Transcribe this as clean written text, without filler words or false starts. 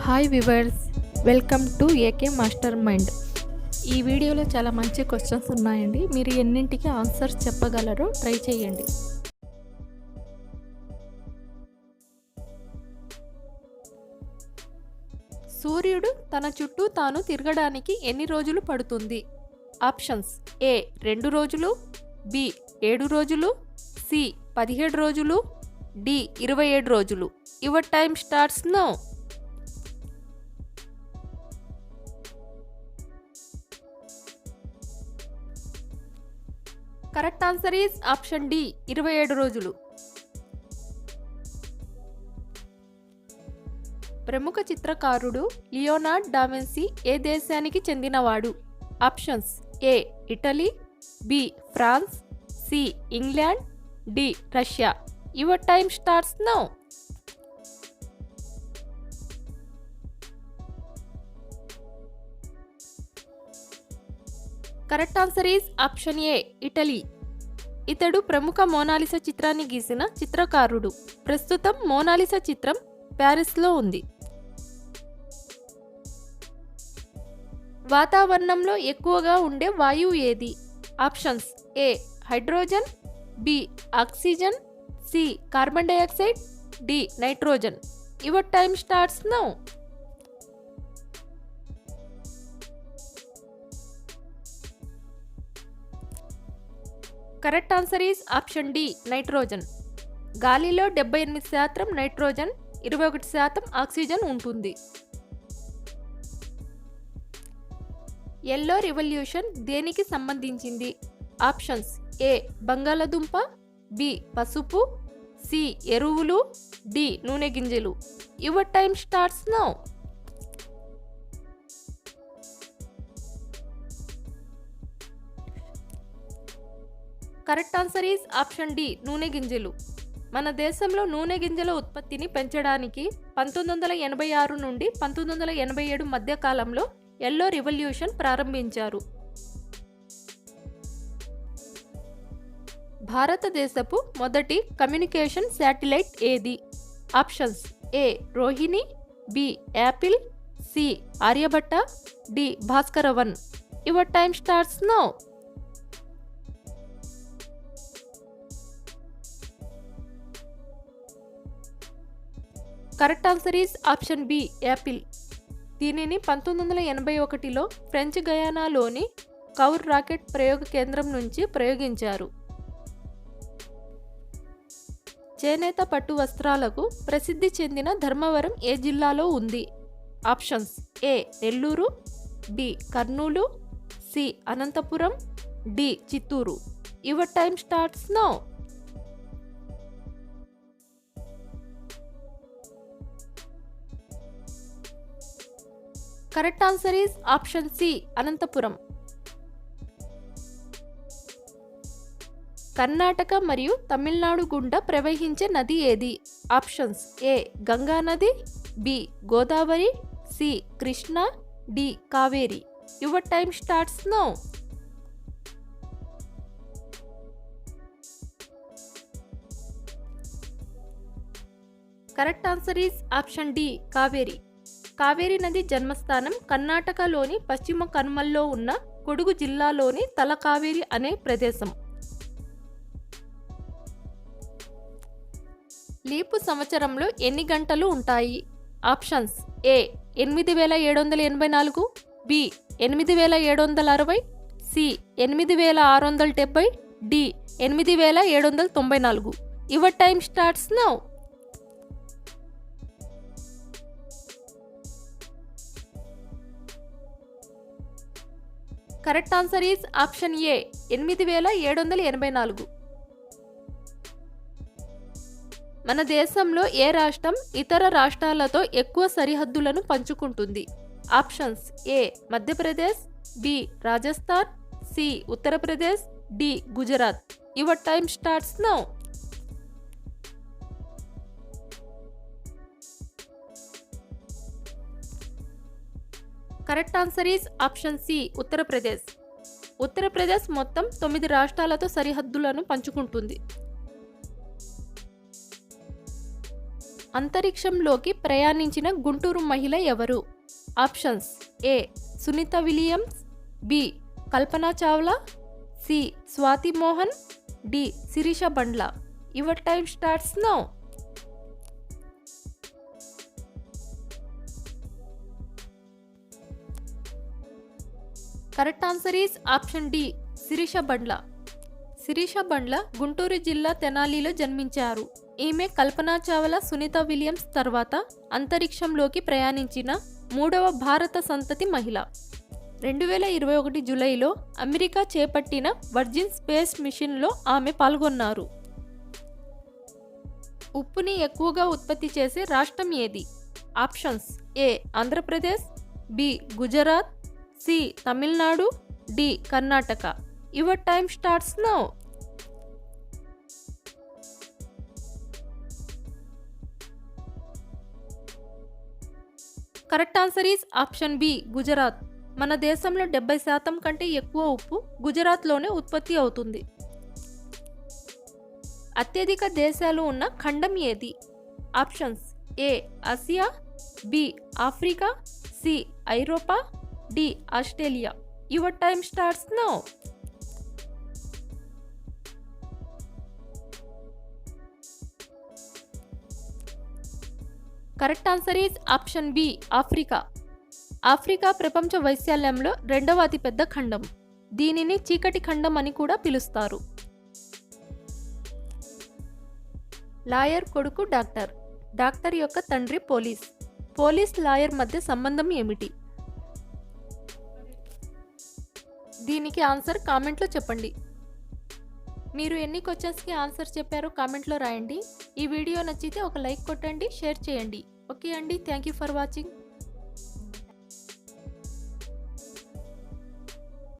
Hi viewers, welcome to AK master mind. ఈ వీడియోలో చాలా మంచి క్వశ్చన్స్ ఉన్నాయండి. మీరు ఎన్నింటికి ఆన్సర్స్ చెప్పగలరో ట్రై చేయండి. సూర్యుడు తన చుట్టూ తాను తిరగడానికి ఎన్ని రోజులు పడుతుంది? ఆప్షన్స్: ఏ 2 రోజులు, బి 7 రోజులు, సి 17 రోజులు, డి 27 రోజులు. Your time starts now. Correct answer is option D 27 రోజులు. ప్రముఖ చిత్రకారుడు లియోనార్డో డా విన్సీ ఏ దేశానికి చెందినవాడు? ఆప్షన్స్: A Italy, B France, C England, D Russia. Your time starts now. Correct answer is option A Italy. ఇతడు ప్రముఖ మోనాలిసా చిత్రాన్ని గీసిన చిత్రకారుడు. ప్రస్తుతం మోనాలిసా చిత్రం ప్యారిస్లో ఉంది. వాతావరణంలో ఎక్కువగా ఉండే వాయువు ఏది? Options: A hydrogen, B oxygen, C carbon dioxide, D nitrogen. Your time starts now. Correct answer is option D nitrogen. గాలిలో 78% నైట్రోజన్, 21% ఆక్సిజన్ ఉంటుంది. ఎల్లో రివల్యూషన్ దేనికి సంబంధించింది? ఆప్షన్స్: ఏ బంగాళదుంప, బి పసుపు, సి ఎరువులు, డి నూనె గింజలు. Your time starts now. Correct answer is option D నూనె గింజలు. మన దేశంలో నూనె గింజల ఉత్పత్తిని పెంచడానికి 1986 నుండి 1987 మధ్య కాలంలో ఎల్లో రివల్యూషన్ ప్రారంభించారు. భారతదేశపు మొదటి కమ్యూనికేషన్ శాటిలైట్ ఏది? Options: A Rohini, B Apple, C Aryabhata, D Bhaskara 1. Your time starts now. Correct answer is option B Apple. దీనిని 1981లో ఫ్రెంచ్ గయానాలోని కౌర్ రాకెట్ ప్రయోగ కేంద్రం నుంచి ప్రయోగించారు. చేనేత పట్టు వస్త్రాలకు ప్రసిద్ధి చెందిన ధర్మవరం ఏ జిల్లాలో ఉంది? ఆప్షన్స్: A Nellore, B Kurnool, C Anantapuram, D Chittoor. Your time starts now. Correct answer is option C Anantapuram. Karnataka మరియు తమిళనాడు గుండా ప్రవహించే నది ఏది? ఆప్షన్స్: ఏ గంగా నది, B Godavari, C Krishna, D Kaveri. Your time starts now. Correct answer is option D Kaveri. Kaveri నది జన్మస్థానం కర్ణాటకలోని పశ్చిమ కనుమల్లో ఉన్న కొడుగు జిల్లాలోని తలకావేరి అనే ప్రదేశం. లీపు సంవత్సరంలో ఎన్ని గంటలు ఉంటాయి? Options: A 8784, B 8760, C 8670, D 8794. Your time starts now. Correct answer is option A 8784. మన దేశంలో ఏ రాష్ట్రం ఇతర రాష్ట్రాలతో ఎక్కువ సరిహద్దులను పంచుకుంటుంది? Options: A Madhya Pradesh, B Rajasthan, C Uttar Pradesh, D Gujarat. Your time starts now. Correct answer is option C Uttar Pradesh. Uttar Pradesh మొత్తం 9 రాష్ట్రాలతో సరిహద్దులను పంచుకుంటుంది. అంతరిక్షంలోకి ప్రయాణించిన గుంటూరు మహిళ ఎవరు? Options: A Sunita Williams, B Kalpana Chawla, C Swati Mohan, D Sirisha Bandla. Your time starts now. Correct answer is option D Sirisha Bandla. Sirisha Bandla Guntur జిల్లా తెనాలిలో జన్మించారు. ఈమె కల్పనా చావ్లా, సునీత విలియమ్స్ తర్వాత అంతరిక్షంలోకి ప్రయాణించిన మూడవ భారత సంతతి మహిళ. 2021 జూలైలో అమెరికా చేపట్టిన వర్జిన్ స్పేస్ మిషన్లో ఆమె పాల్గొన్నారు. ఉప్పుని ఎక్కువగా ఉత్పత్తి చేసే రాష్ట్రం ఏది? Options: A Andhra Pradesh, B Gujarat, C Tamil Nadu, D Karnataka. Your time starts now. Correct answer is option B Gujarat. మన దేశంలో 70% కంటే ఎక్కువ ఉప్పు గుజరాత్లోనే ఉత్పత్తి అవుతుంది. అత్యధిక దేశాలు ఉన్న ఖండం ఏది? Options: A Asia, B Africa, C ఐరోపా, D Australia. Your time starts now. Correct answer is option B Africa. Africa ప్రపంచ వైశాల్యంలో రెండవ అతిపెద్ద ఖండం. దీనిని చీకటి ఖండం అని కూడా పిలుస్తారు. లాయర్ కొడుకు డాక్టర్, డాక్టర్ యొక్క తండ్రి పోలీస్. పోలీస్ లాయర్ మధ్య సంబంధం ఏమిటి? దీనికి ఆన్సర్ కామెంట్లో చెప్పండి. మీరు ఎన్ని క్వశ్చన్స్కి ఆన్సర్ చెప్పారో కామెంట్లో రాయండి. ఈ వీడియో నచ్చితే ఒక లైక్ కొట్టండి, షేర్ చేయండి. ఓకే అండి, థ్యాంక్ యూ ఫర్ వాచింగ్.